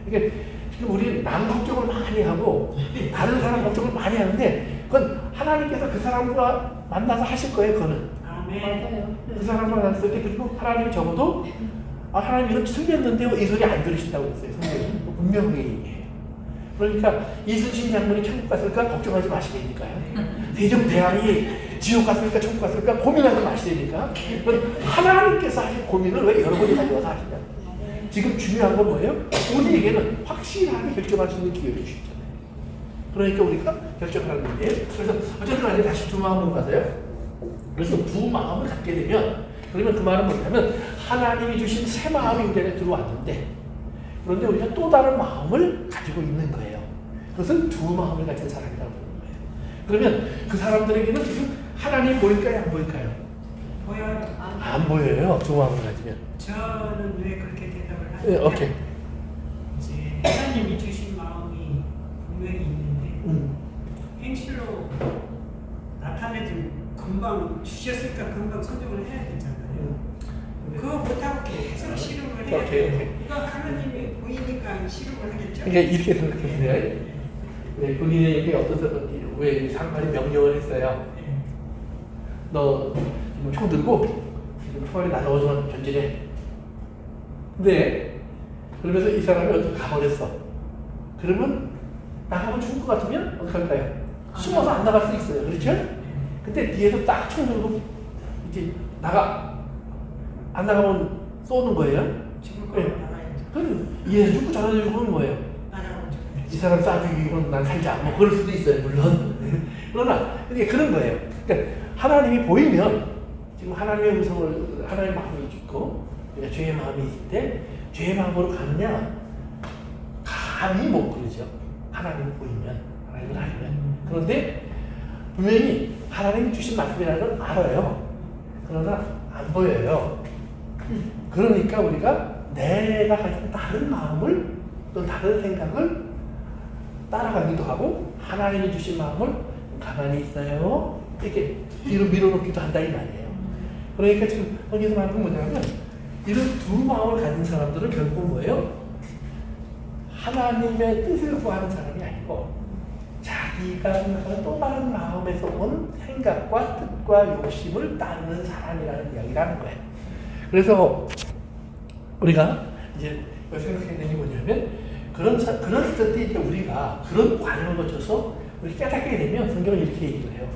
Speaker 1: 그러니까 지금 우리는 남 걱정을 많이 하고 다른 사람 걱정을 많이 하는데 그건 하나님께서 그 사람과 만나서 하실 거예요. 그거는.
Speaker 3: 맞아요.
Speaker 1: 그 사람과 만났을 때 그리고 하나님이 적어도 하나님 이런 틀렸는데요. 이 소리 안 들으신다고 했어요. 성경은 분명히 얘기해요. 그러니까 이순신 장군이 천국 갔을까 걱정하지 마시라니까요. 세종대왕이 지옥 갔을까 천국 갔을까 고민하지 마시라니까. 하나님께서 하신 고민을 왜 여러분이 가져와서 하시냐. 지금 중요한 건 뭐예요? 우리에게는 확실하게 결정할 수 있는 기회를 주셨잖아요. 그러니까 우리가 결정하는 건데 그래서 어쨌든 간에 다시 두 마음으로 가세요. 그래서 두 마음을 갖게 되면 그러면 그 말은 뭐냐면 하나님이 주신 새 마음이 우리 안에 들어왔는데 그런데 우리가 또 다른 마음을 가지고 있는 거예요. 그것은 두 마음을 가진 사람이라고 하는 거예요. 그러면 그 사람들에게는 지금 하나님이 보일까요? 안 보일까요?
Speaker 2: 보여요.
Speaker 1: 안 보여요. 두 마음을 가지면.
Speaker 2: 저는 왜 그렇게 대답을
Speaker 1: 네,
Speaker 2: 하냐면
Speaker 1: 오케이.
Speaker 2: 이제 하나님이 주신 마음이 분명히 있는데 행실로 나타내지 금방 주셨으니까 금방 선정을 해야 되잖아요. 그거 못하고 계속 실험을 해야 돼요. 이거 하나님이 보이니까 실험을 하겠죠?
Speaker 1: 그러니까 이렇게 생각해보세요. 네, 본인에게 어떤 사람이 왜 상관이 명령을 했어요. 너 지금 총 들고 지금 총알이 날아오지만 전진해. 근데 그러면서 이 사람이 어디 가버렸어. 그러면 나가면 죽을 것 같으면 어떻게 할까요? 숨어서 안 나갈 수 있어요. 그렇죠? 근데 뒤에서 딱 총 들고 이제 안 나가면 쏘는 거예요.
Speaker 2: 죽을 거면 나가야죠.
Speaker 1: 그럼 얘 죽고 저러는 죽으면 뭐예요?
Speaker 2: 나가고
Speaker 1: 이 사람 쏴주기고 난 살자. 뭐 그럴 수도 있어요. 물론. 그러나 이게 그런 거예요. 그러니까 하나님이 보이면 지금 하나님의 음성을 하나님의 마음이 있고 그러니까 죄의 마음이 있을 때 죄의 마음으로 가느냐 감히 못 그러죠. 하나님이 보이면 하나님을 알면. 그런데 분명히 하나님이 주신 말씀이라는 걸 알아요. 그러나 안 보여요. 그러니까 우리가 내가 가진 다른 마음을 또 다른 생각을 따라가기도 하고 하나님이 주신 마음을 가만히 있어요. 이렇게 뒤로 밀어놓기도 한다 이 말이에요. 그러니까 지금 여기서 말하는 건 뭐냐면 이런 두 마음을 가진 사람들은 결국 뭐예요? 하나님의 뜻을 구하는 사람이 아니고 자기가 생각하는 또 다른 마음에서 온 생각과 뜻과 욕심을 따르는 사람이라는 이야기라는 거예요. 그래서 우리가 이제 생각해야 되는 게 뭐냐면 그런 때 이제 우리가 그런 과정을 거쳐서 우리 깨닫게 되면 성경은 이렇게 얘기를 해요.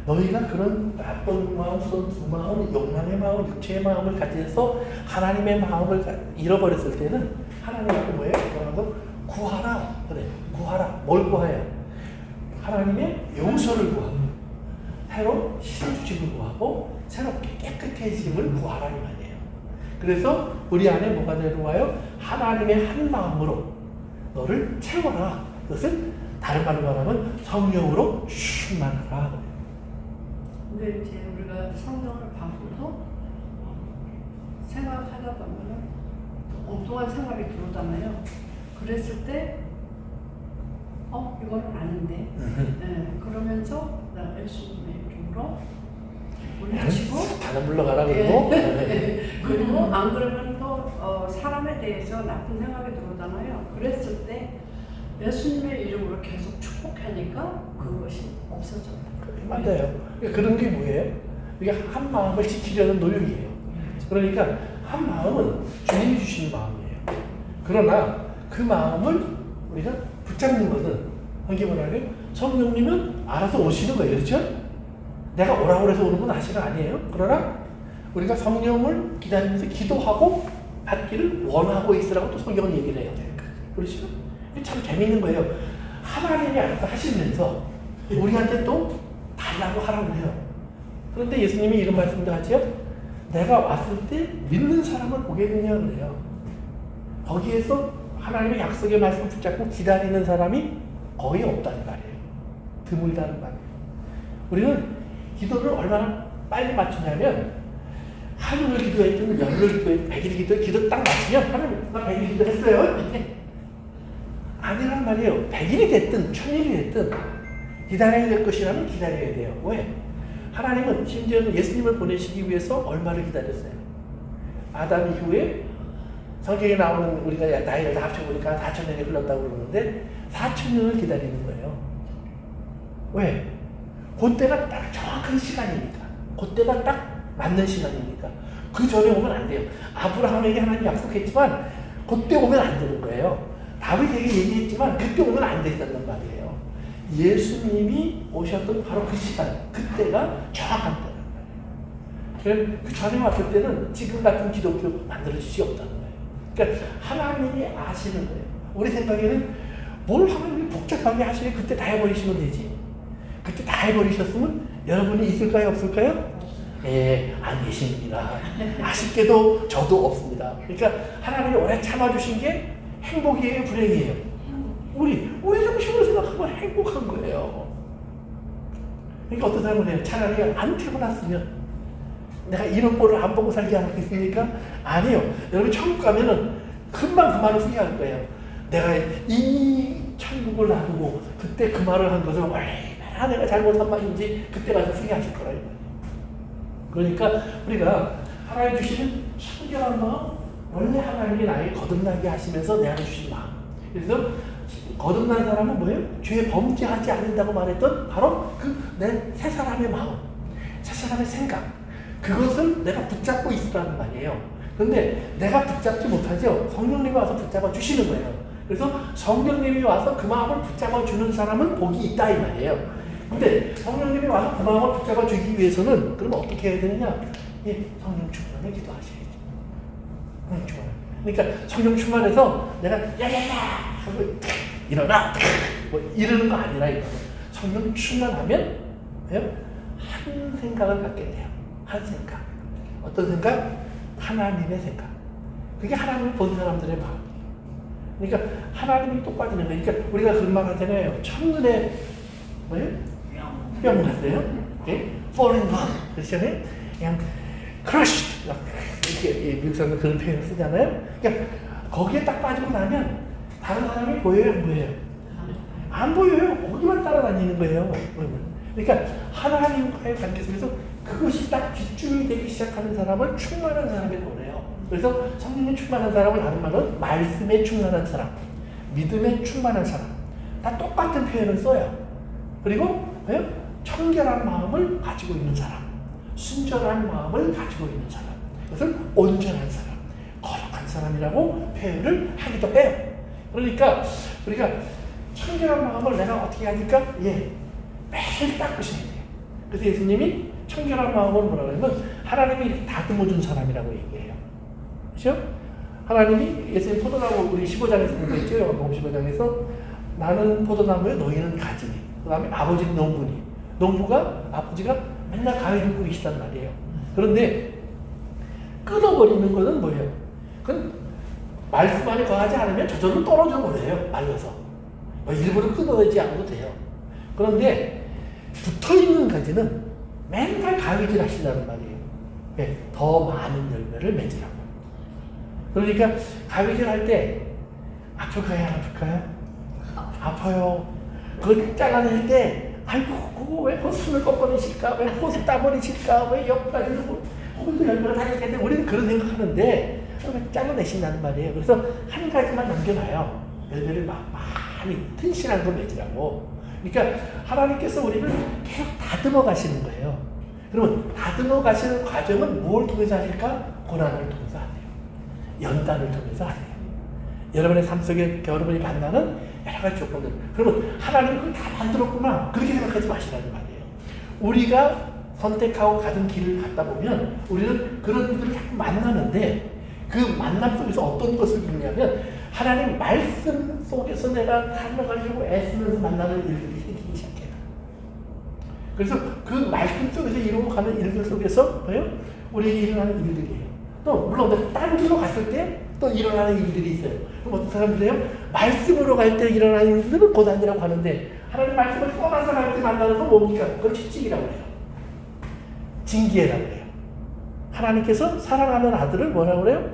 Speaker 1: 너희가 그런 나쁜 마음, 두 마음, 욕망의 마음, 육체의 마음을 가져서 하나님의 마음을 잃어버렸을 때는 하나님이 뭐예요? 뭐라고? 구하라. 그래. 구하라. 뭘 구해요? 하나님의 용서를 구하고 새로 씻어주심을 구하고 새롭게 깨끗해짐을 구하라 이 말이에요. 그래서 우리 안에 뭐가 들어와요? 하나님의 한 마음으로 너를 채워라. 그것은 다른 말로 말하면 성령으로 충만하라.
Speaker 3: 근데 이제 우리가 성경을 봐도 생각하다 보면은 엉뚱한 생각이 들어오잖아요. 그랬을 때 이거는 아닌데. 네, 그러면서 나 예수님의 이름으로 물리치고
Speaker 1: 다른 물러가라 그러고
Speaker 3: 그리고 안 그러면 또 사람에 대해서 나쁜 생각이 들어오잖아요. 그랬을 때 예수님의 이름으로 계속 축복하니까 그것이 없어져요.
Speaker 1: 맞아요. 그런 게 뭐예요? 이게 한 마음을 지키려는 노력이에요. 그러니까 한 마음은 주님이 주신 마음이에요. 그러나 그 마음을 우리가 붙잡는 것은 이게 뭐라고요? 성령님은 알아서 오시는 거예요. 그렇죠? 내가 오라고 해서 오는 건 사실은 아니에요. 그러나 우리가 성령을 기다리면서 기도하고 받기를 원하고 있으라고 또 성경은 얘기를 해요. 그렇죠? 이게 참 재미있는 거예요. 하나님이 알아서 하시면서 우리한테 또 달라고 하라고 해요. 그런데 예수님이 이런 말씀도 하죠. 내가 왔을 때 믿는 사람을 보겠느냐 그래요. 거기에서 하나님의 약속의 말씀을 붙잡고 기다리는 사람이 거의 없다는 말이에요. 드물다는 말이에요. 우리는 기도를 얼마나 빨리 맞추냐면 하루를 기도했든 열흘을 기도했든 100일 기도 딱 맞추면 하루는 나 100일 기도했어요. 아니란 말이에요. 100일이 됐든 1000일이 됐든 기다려야 될 것이라면 기다려야 돼요. 왜? 하나님은 심지어는 예수님을 보내시기 위해서 얼마를 기다렸어요? 아담 이후에 성경에 나오는 우리가 나이를 다 합쳐보니까 4,000년이 흘렀다고 그러는데 4,000년을 기다리는 거예요. 왜? 그때가 딱 정확한 시간이니까. 그때가 딱 맞는 시간이니까. 그 전에 오면 안 돼요. 아브라함에게 하나님 약속했지만 그때 오면 안 되는 거예요. 다윗에게 얘기했지만 그때 오면 안 된다는 말이에요. 예수님이 오셨던 바로 그 시간, 그때가 정확한 때라는 말이에요. 그 전에 왔을 때는 지금 같은 기독교 만들어지지 없다는 거예요. 그러니까 하나님이 아시는 거예요. 우리 생각에는 뭘 하나님이 복잡하게 하시니 그때 다 해버리시면 되지. 그때 다 해버리셨으면 여러분이 있을까요? 없을까요? 예, 안 계십니다. 아쉽게도 저도 없습니다. 그러니까 하나님이 오래 참아주신 게 행복이에요? 불행이에요? 우리 중심으로 생각하면 행복한 거예요. 그러니까 어떤 사람은 해요. 차라리 안 태어났으면 내가 이런 꼴을 안 보고 살지 않겠습니까? 아니요. 여러분 천국 가면은 금방 그 말을 후회할 거예요. 내가 이 천국을 놔두고 그때 그 말을 한 것을 얼마나 내가 잘못한 말인지 그때 가서 후회하실 거라요. 그러니까 우리가 하나님 주시는 청결한 마음, 원래 하나님이 나에게 거듭나게 하시면서 내 안에 주신 마음. 그래서 거듭난 사람은 뭐예요? 죄에 범죄하지 않는다고 말했던 바로 그 내 새 사람의 마음, 새 사람의 생각, 그것을 내가 붙잡고 있으라는 말이에요. 그런데 내가 붙잡지 못하죠. 성령님이 와서 붙잡아 주시는 거예요. 그래서 성령님이 와서 그 마음을 붙잡아 주는 사람은 복이 있다 이 말이에요. 근데 성령님이 와서 그 마음을 붙잡아 주기 위해서는 그러면 어떻게 해야 되느냐? 예, 성령 충만을 기도하셔야죠. 성령 충만. 그러니까 성령 충만해서 내가 야야야 하고 일어나 뭐 이러는 거 아니라 이거. 성령 충만하면 한 생각을 갖게 돼요. 한 생각. 어떤 생각? 하나님의 생각. 그게 하나님을 보는 사람들의 마음. 그러니까 하나님이 똑 빠지는 거예요. 그러니까 우리가 그런 말 하잖아요. 첫눈에 뭐예요? 뿅 갔어요. fall in love. 그렇잖아요. 그냥 crushed. 이렇게 미국 사람들 그런 표현을 쓰잖아요. 그러니까 거기에 딱 빠지고 나면 다른 사람이 보여요? 안 보여요? 안 보여요. 거기만 따라다니는 거예요. 그러니까 하나님과의 관계 속에서 그것이 딱 집중이 되기 시작하는 사람을 충만한 사람이라고 그래요. 그래서 성령에 충만한 사람을 다른 말은 말씀에 충만한 사람, 믿음에 충만한 사람, 다 똑같은 표현을 써요. 그리고 청결한 마음을 가지고 있는 사람, 순전한 마음을 가지고 있는 사람, 그것을 온전한 사람, 거룩한 사람이라고 표현을 하기도 해요. 그러니까 우리가 청결한 마음을 내가 어떻게 하니까 매일 닦으셔야 돼요. 그래서 예수님이 청결한 마음을 뭐라고 하면 하나님이 이렇게 다듬어준 사람이라고 얘기해요. 그렇죠? 하나님이 예수님 포도나무 우리 15장에서 공부했죠. 요한복음 15장에서 나는 포도나무에 너희는 가지니 그 다음에 아버지는 농부니 농부가 아버지가 맨날 가위를 끓이시단 말이에요. 그런데 끊어버리는 것은 뭐예요? 그건 말씀 안에 거하지 않으면 저절로 떨어져 버려요. 말라서 일부러 끊어내지 않아도 돼요. 그런데 붙어있는 가지는 맨날 가위질 하신다는 말이에요. 더 많은 열매를 맺으라고. 그러니까 가위질 할 때 아플까요? 안 아플까요? 아파요. 그걸 잘라낼 때 아이고 그거 왜 호수를 꺾어내실까? 왜 호수 따버리실까? 왜 옆까지 호수 열매를 다닐 텐데 우리는 그런 생각하는데 잘라내신다는 말이에요. 그래서 한 가지만 남겨놔요. 열매를 많이 튼실한 걸 맺으라고. 그러니까 하나님께서 우리를 계속 다듬어 가시는 거예요. 그러면 다듬어 가시는 과정은 무엇을 통해서 하실까? 고난을 통해서 하세요. 연단을 통해서 하세요. 여러분의 삶 속에 여러분이 만나는 여러 가지 조건들. 그러면 하나님이 그걸 다 만들었구나. 그렇게 생각하지 마시라는 말이에요. 우리가 선택하고 가던 길을 갔다 보면 우리는 그런 분들을 자꾸 만나는데 그 만남 속에서 어떤 것을 읽냐면 하나님 말씀 속에서 내가 살아가려고 애쓰면서 만나는 일들이 생기기 시작해요. 그래서 그 말씀 속에서 이루고 가는 일들 속에서 뭐예요? 우리에게 일어나는 일들이에요. 또 물론 내가 다른 길로 갔을 때 또 일어나는 일들이 있어요. 그럼 어떤 사람들이요? 말씀으로 갈 때 일어나는 일들은 고단이라고 하는데 하나님 말씀을 떠나서 갈 때 만나는 건 뭡니까? 그건 채찍이라고 해요. 징계라고 해요. 하나님께서 사랑하는 아들을 뭐라고 그래요?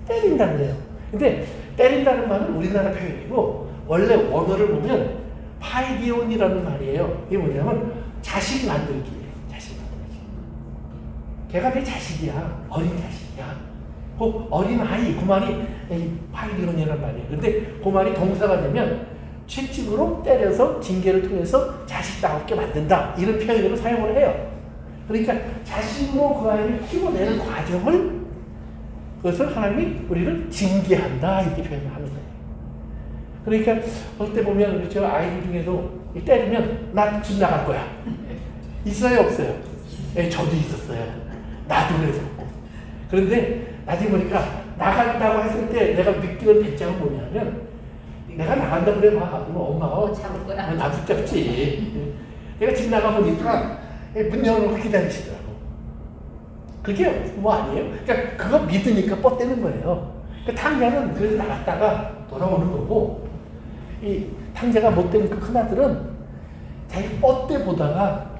Speaker 1: 때린다고 해요. 근데 때린다는 말은 우리나라 표현이고 원래 원어를 보면 파이디온이라는 말이에요. 이게 뭐냐면 자식 만들기예요. 자식 만들기. 걔가 내 자식이야. 어린 자식이야. 그 어린 아이, 그 말이 파이디온이라는 말이에요. 근데 그 말이 동사가 되면 채찍으로 때려서 징계를 통해서 자식다웠게 만든다. 이런 표현으로 사용을 해요. 그러니까 자식으로 그 아이를 키워내는 과정을 그것을 하나님이 우리를 징계한다 이렇게 표현을 하는 거예요. 그러니까 어떨 때 보면 그렇죠. 아이들 중에도 때리면 나 집 나갈 거야. 있어요 없어요? 네, 저도 있었어요. 나도 그래서. 그런데 나중에 보니까 나간다고 했을 때 내가 느끼는 배짱은 뭐냐면 내가 나간다 그래 봐. 그러면 엄마가
Speaker 4: 잡을 거야.
Speaker 1: 나 붙잡지. 내가 집 나가보니까 문 열어놓고 기다리시더라고. 그게 뭐 아니에요? 그러니까 그거 믿으니까 뻗대는 거예요. 그러니까 탕자는 그래서 나갔다가 돌아오는 거고 이 탕자가 못된 그 큰아들은 자기 뻗대 보다가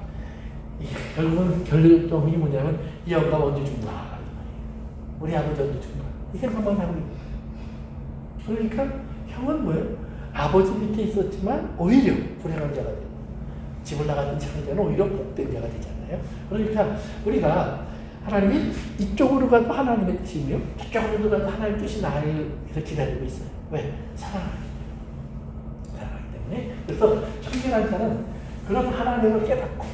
Speaker 1: 결국은 결정이 뭐냐면 이 영감 언제 죽나 우리 아버지 언제 죽나 이 생각만 하고 있는 거예요. 그러니까 형은 뭐예요? 아버지 밑에 있었지만 오히려 불행한 자가 되고 집을 나갔던 창자는 오히려 복된 자가 되잖아요. 그러니까 우리가 하나님이 이쪽으로 가도 하나님의 뜻이고요. 저쪽으로 가도 하나님의 뜻이 나를 기다리고 있어요. 왜? 사랑하기 때문에. 그래서 청결한 자는 그런 하나님을 깨닫고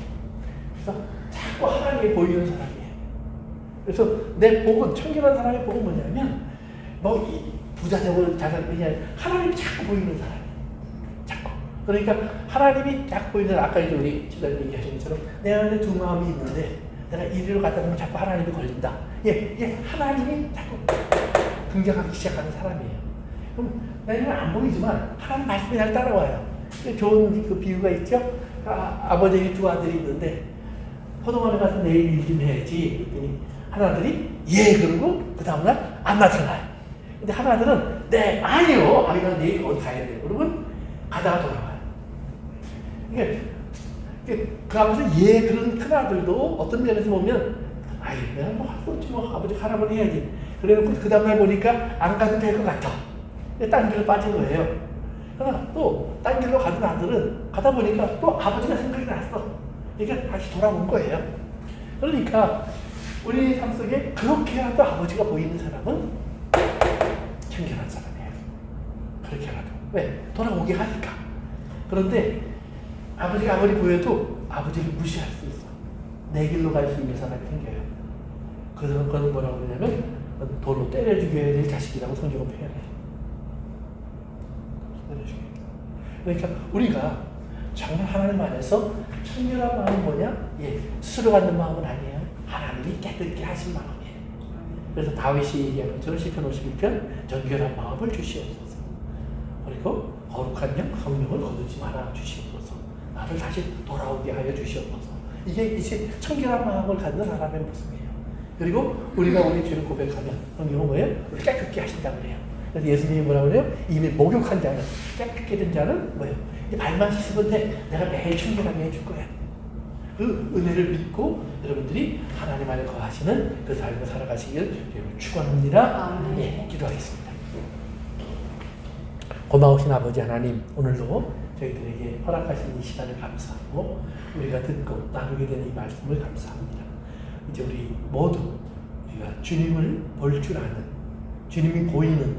Speaker 1: 그래서 자꾸 하나님이 보이는 사람이에요. 그래서 내 복은 청결한 사람의 복은 뭐냐면 뭐 부자 되고 자산 그냥 하나님이 자꾸 보이는 사람이에요. 자꾸. 그러니까 하나님이 자꾸 보이는 사람. 아까 이제 우리 지난번에 얘기하신 것처럼 내 안에 두 마음이 있는데 내가 이리로 가다 보면 자꾸 하나님이 걸린다. 하나님이 자꾸 등장하기 시작하는 사람이에요. 그럼 나는 안 보이지만 하나님 말씀이 잘 따라와요. 좋은 그 비유가 있죠. 아버지 두 아들이 있는데 포도원에 가서 내일 일 좀 해야지. 그랬더니 하나들이 그러고 그 다음날 안 나타나요. 근데 하나들은 아니요. 아이가 내일 어디 가야 돼요. 그러면 가다가 돌아와요. 그 앞에서 그런 큰아들도 어떤 면에서 보면 내가 뭐 할 수 없지 뭐 아버지 가라고 해야지. 그래놓고 그 다음날 보니까 안 가도 될 것 같아. 딴 길로 빠진 거예요. 그러나 또 딴 길로 가던 아들은 가다 보니까 또 아버지가 생각이 났어. 그러니까 다시 돌아온 거예요. 그러니까 우리 삶 속에 그렇게라도 아버지가 보이는 사람은 청결한 사람이에요. 그렇게라도. 왜? 돌아오게 하니까. 그런데 아버지가 아무리 보여도 아버지를 무시할 수 있어. 내 길로 갈 수 있는 사람이 생겨요. 그런 거는 뭐라고 그러냐면 돌로 때려 죽여야 될 자식이라고 성경은 표현해요. 때려 죽여야 돼. 그러니까 우리가 정말 하나님 안에서 청결한 마음은 뭐냐? 스스로 갖는 마음은 아니에요. 하나님이 깨끗게 하신 마음이에요. 그래서 다윗이 얘기하는 것처럼 시편 51편 정결한 마음을 주시옵소서. 그리고 거룩한 영 성령을 거두지 말아 주시옵소서. 나를 다시 돌아오게 하여 주시옵소서. 이게 이제 청결한 마음을 갖는 사람의 모습이에요. 그리고 우리가 우리 죄를 고백하면 성경은 뭐예요? 깨끗게 하신다고 그래요. 그래서 예수님이 뭐라고 그래요? 이미 목욕한 자는 깨끗게 된 자는 뭐예요? 발만 씻으면 돼. 내가 매일 청결하게 해줄 거야. 그 은혜를 믿고 여러분들이 하나님 안에 거하시는 그 삶을 살아가시길 축원합니다. 기도하겠습니다. 고마우신 아버지 하나님, 오늘도 저희들에게 허락하신 이 시간을 감사하고 우리가 듣고 나누게 되는 이 말씀을 감사합니다. 이제 우리 모두 우리가 주님을 볼 줄 아는, 주님이 보이는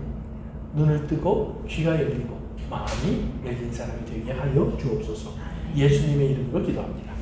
Speaker 1: 눈을 뜨고 귀가 열리고 마음이 열린 사람이 되게 하여 주옵소서. 예수님의 이름으로 기도합니다.